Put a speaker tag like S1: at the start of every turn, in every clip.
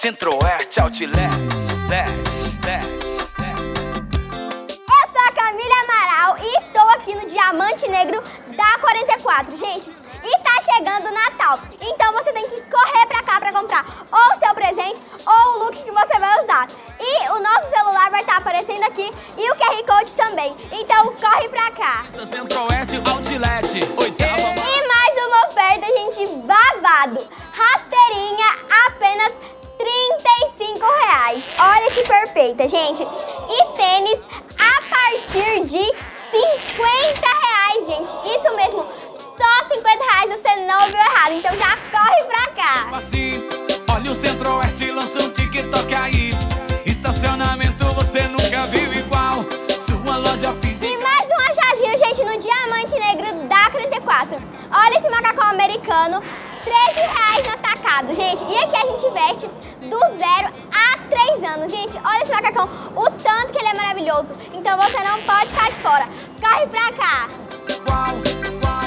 S1: Centro-Oeste Outlet.
S2: Eu sou a Camila Amaral e estou aqui no Diamante Negro da 44, gente. E tá chegando o Natal, então você tem que correr pra cá pra comprar ou o seu presente ou o look que você vai usar. E o nosso celular vai estar aparecendo aqui e o QR Code também, então corre pra cá.
S3: Centro-Oeste Outlet,
S2: E mais uma oferta, gente, babado. Rasteirinha, apenas R$ 35. Olha que perfeita, gente. E tênis a partir de R$ 50, gente. Isso mesmo, só R$ 50 você não viu errado. Então já corre pra cá.
S3: assim, olha o Centro-Oeste, lança um TikTok aí. Estacionamento você nunca viu igual. Sua loja física.
S2: E mais um achadinho, gente, no Diamante Negro da 44. Olha esse macacão americano, R$ 13 no atacado, gente. E aqui a gente veste do 0 a 3 anos, gente. Olha esse macacão, o tanto que ele é maravilhoso. Então você não pode ficar de fora. Corre pra cá.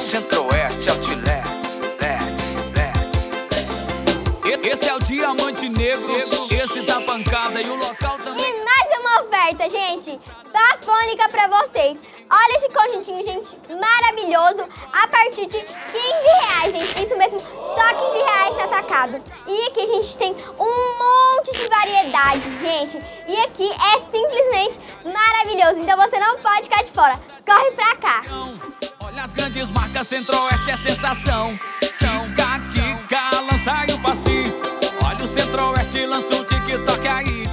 S1: Centro-Oeste Outlet.
S3: Esse é o Diamante Negro, esse tá pancada e o local também.
S2: E mais uma oferta, gente, bafônica pra vocês. Olha esse conjuntinho, gente, maravilhoso, a partir de R$ 15, gente. Isso mesmo, só R$ 15 no atacado. E aqui a gente tem um monte de variedades, gente. E aqui é simplesmente maravilhoso, então você não pode ficar de fora. Corre pra cá.
S3: Olha as grandes marcas, Centro-Oeste é sensação. Kika, lança aí o passinho. Olha o Centro-Oeste, lança um TikTok aí.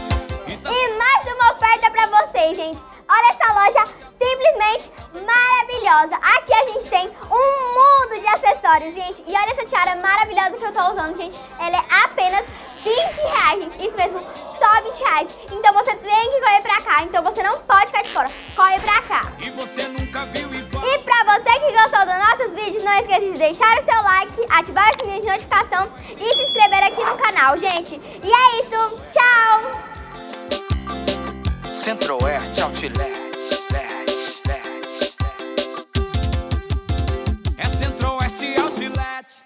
S2: E mais uma oferta pra vocês, gente. Olha essa loja simplesmente maravilhosa. Aqui a gente tem um mundo de acessórios, gente. E olha essa tiara maravilhosa que eu tô usando, gente. Ela é apenas R$ 20, gente. Isso mesmo, só R$ 20. Então você tem que correr pra cá. Então você não pode ficar de fora. Corre pra cá.
S3: E você nunca viu igual.
S2: E pra você que gostou dos nossos vídeos, não esqueça de deixar o seu like, ativar o sininho de notificação e se inscrever aqui no canal, gente. E é isso. Tchau!
S1: Centro-Oeste Outlet.
S3: É Centro-Oeste Outlet.